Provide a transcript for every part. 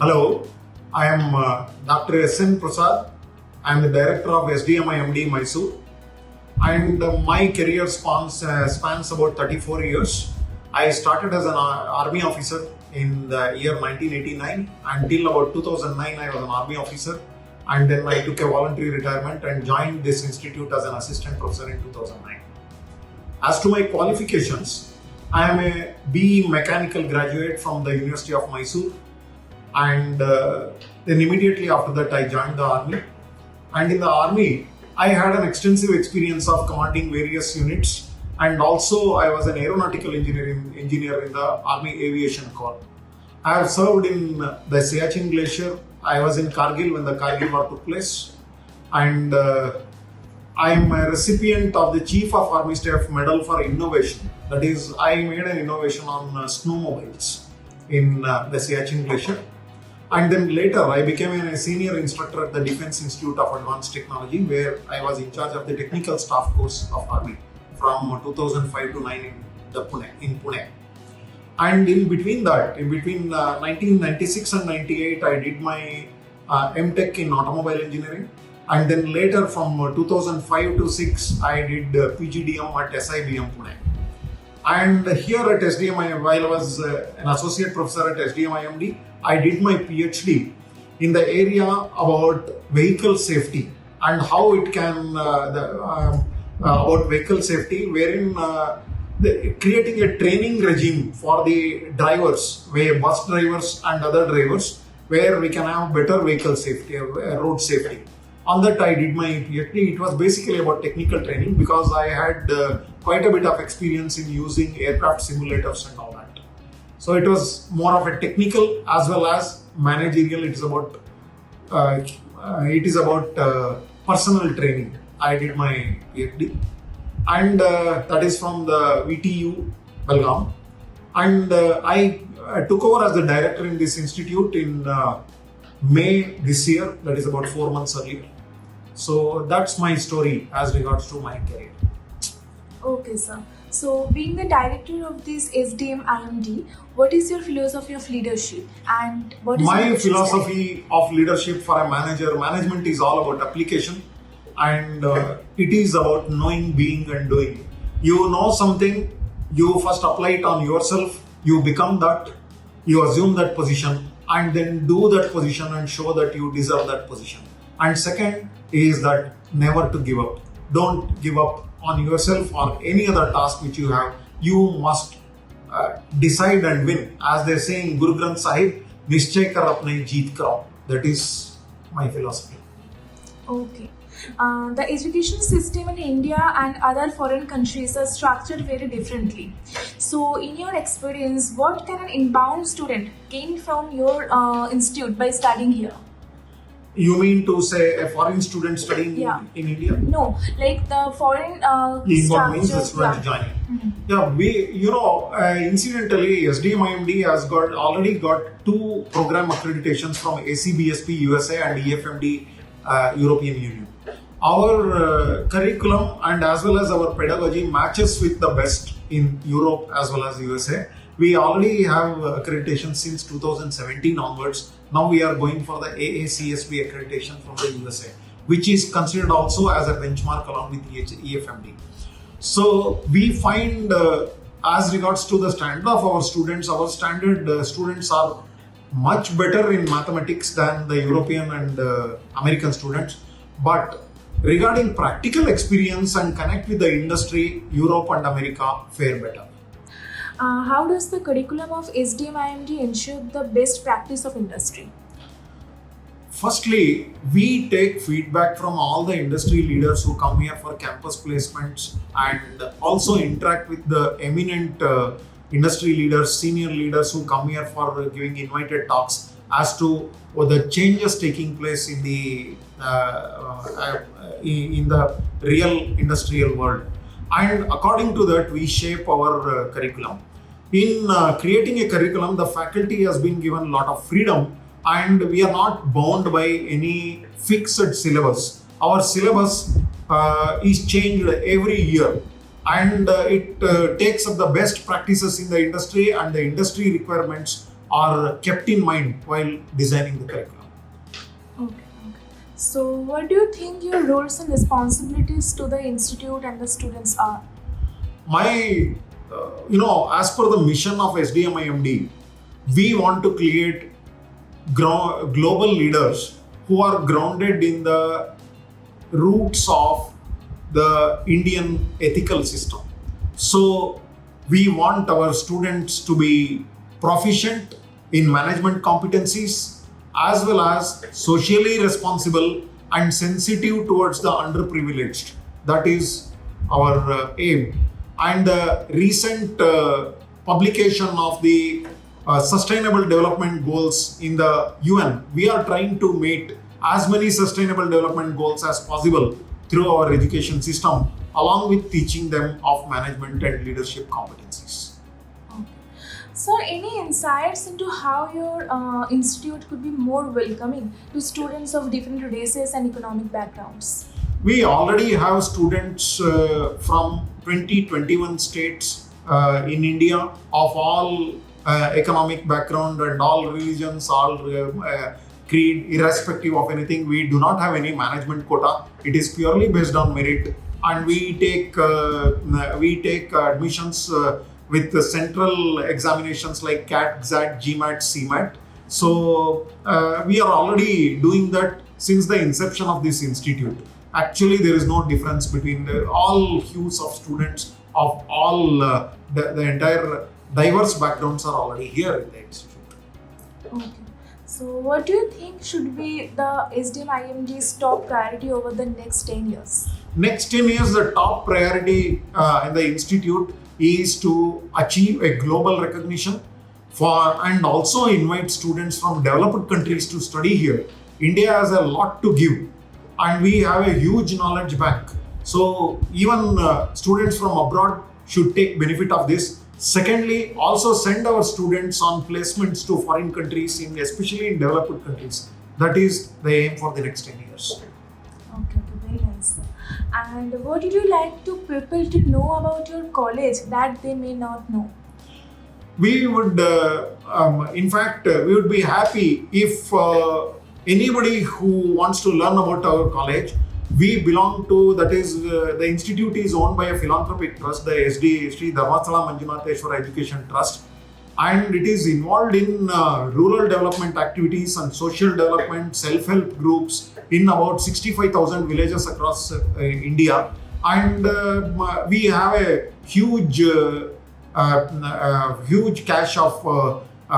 Hello, I am Dr. S.N. Prasad. I am the Director of SDM MD Mysore, and my career spans about 34 years. I started as an army officer in the year 1989. Until about 2009, I was an army officer, and then I took a voluntary retirement and joined this institute as an assistant professor in 2009. As to my qualifications, I am a BE Mechanical graduate from the University of Mysore, and then immediately after that I joined the army. And in the army, I had an extensive experience of commanding various units, and also I was an aeronautical engineer in the Army Aviation Corps. I have served in the Siachen Glacier. I was in Kargil when the Kargil War took place, and I am a recipient of the Chief of Army Staff Medal for Innovation. That is, I made an innovation on snowmobiles in the Siachen Glacier. And then later, I became a senior instructor at the Defense Institute of Advanced Technology, where I was in charge of the technical staff course of Army from 2005 to 9 in Pune. And in between 1996 and 98, I did my MTech in automobile engineering. And then later, from 2005 to 6, I did PGDM at SIBM Pune. And here at SDM, while I was an associate professor at SDM IMD, I did my PhD in the area about vehicle safety and how it can, about vehicle safety, wherein creating a training regime for the drivers, bus drivers and other drivers, where we can have better vehicle safety, road safety. On that, I did my PhD. It was basically about technical training because I had quite a bit of experience in using aircraft simulators and all that. So it was more of a technical as well as managerial. It is about personal training. I did my PhD, and that is from the VTU Belgaum. And I took over as the director in this institute in May this year. That is about 4 months earlier. So that's my story as regards to my career. Okay, sir. So, being the director of this SDM IMD, what is your philosophy of leadership, and what is my philosophy of leadership for a manager? Management is all about application, and it is about knowing, being, and doing. You know something, you first apply it on yourself, you become that, you assume that position, and then do that position and show that you deserve that position. And second is that never to give up. Don't give up on yourself or any other task which you have. You must decide and win. As they say in Guru Granth Sahib, Nischay kar apne jeet karao. That is my philosophy. Okay. The education system in India and other foreign countries are structured very differently. So, in your experience, what can an inbound student gain from your institute by studying here? You mean to say a foreign student studying in India? No, like the foreign inbound means the student joining. Mm-hmm. Incidentally, SDM IMD has already got 2 program accreditations from ACBSP USA and EFMD European Union. Our curriculum and as well as our pedagogy matches with the best in Europe as well as USA. We already have accreditation since 2017 onwards. Now we are going for the AACSB accreditation from the USA, which is considered also as a benchmark along with EFMD. So we find as regards to the standard of our students students are much better in mathematics than the European and American students. But regarding practical experience and connect with the industry, Europe and America fare better. How does the curriculum of SDM IMD ensure the best practice of industry? Firstly, we take feedback from all the industry leaders who come here for campus placements and also interact with the eminent industry leaders, senior leaders who come here for giving invited talks as to the changes taking place in the real industrial world. And according to that, we shape our curriculum. In creating a curriculum, the faculty has been given a lot of freedom, and we are not bound by any fixed syllabus. Our syllabus is changed every year, and it takes up the best practices in the industry and the industry requirements are kept in mind while designing the curriculum. Okay. So, what do you think your roles and responsibilities to the institute and the students are? My, as per the mission of SDMIMD, we want to create global leaders who are grounded in the roots of the Indian ethical system. So, we want our students to be proficient in management competencies as well as socially responsible and sensitive towards the underprivileged. That is our aim. And the recent publication of the Sustainable Development Goals in the UN, we are trying to meet as many Sustainable Development Goals as possible through our education system, along with teaching them of management and leadership competencies. So, any insights into how your institute could be more welcoming to students of different races and economic backgrounds? We already have students from 21 states in India of all economic background and all religions, all creed, irrespective of anything. We do not have any management quota. It is purely based on merit, and we take admissions with the central examinations like CAT, XAT, GMAT, CMAT. So we are already doing that since the inception of this institute. Actually, there is no difference between all hues of students of all the entire diverse backgrounds are already here in the institute. Okay. So, what do you think should be the SDM-IMD's top priority over the next 10 years? Next 10 years, the top priority in the institute is to achieve a global recognition and also invite students from developed countries to study here. India has a lot to give, and we have a huge knowledge bank. So even students from abroad should take benefit of this. Secondly, also send our students on placements to foreign countries, especially in developed countries. That is the aim for the next 10 years. Okay, very nice. And what would you like to people to know about your college that they may not know? We would, we would be happy if anybody who wants to learn about our college. We belong to, that is, the institute is owned by a philanthropic trust, the Sri Dharmasthala Manjunatheshwara Education Trust, and it is involved in rural development activities and social development, self-help groups in about 65,000 villages across India. And we have a huge cache of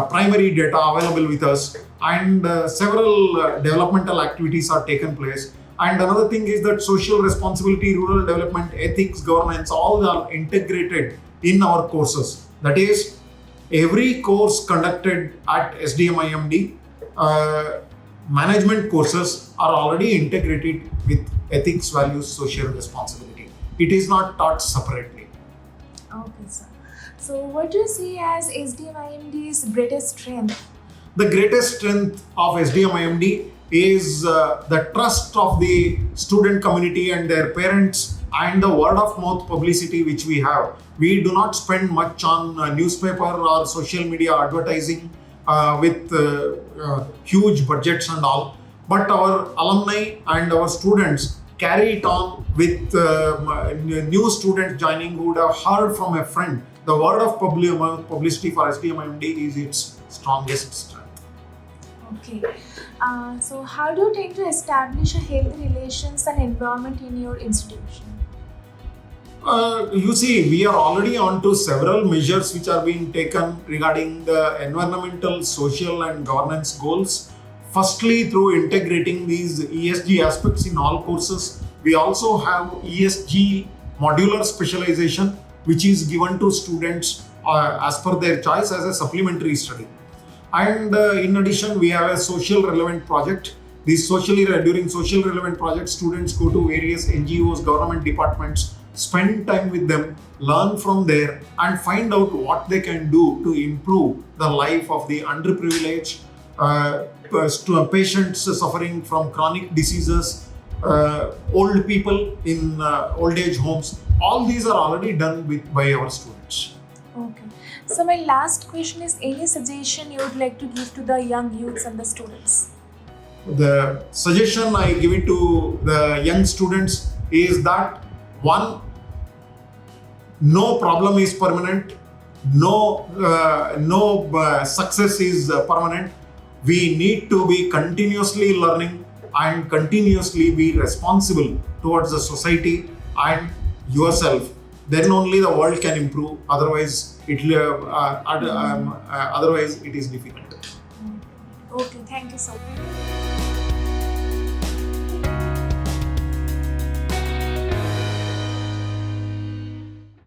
primary data available with us, and several developmental activities are taken place. And another thing is that social responsibility, rural development, ethics, governance, all are integrated in our courses. That is, every course conducted at SDMIMD, management courses are already integrated with ethics, values, social responsibility. It is not taught separately. Okay, sir. So, what do you see as SDMIMD's greatest strength? The greatest strength of SDMIMD is the trust of the student community and their parents and the word of mouth publicity which we have. We do not spend much on newspaper or social media advertising with huge budgets and all, but our alumni and our students carry it on with new students joining who would have heard from a friend. The word of publicity for SDMIMD is its strongest strength. Okay. So, how do you tend to establish a healthy relations and environment in your institution? You see, we are already on to several measures which are being taken regarding the environmental, social and governance goals. Firstly, through integrating these ESG aspects in all courses. We also have ESG modular specialization, which is given to students as per their choice as a supplementary study. And in addition, we have a social relevant project. During social relevant projects, students go to various NGOs, government departments, spend time with them, learn from there, and find out what they can do to improve the life of the underprivileged, patients suffering from chronic diseases, old people in old age homes. All these are already done by our students. Okay. So my last question is, any suggestion you would like to give to the young youths and the students? The suggestion I give it to the young students is that one, no problem is permanent, no success is permanent. We need to be continuously learning and continuously be responsible towards the society and yourself. Then only the world can improve. Otherwise, otherwise it is difficult. Okay, thank you so much.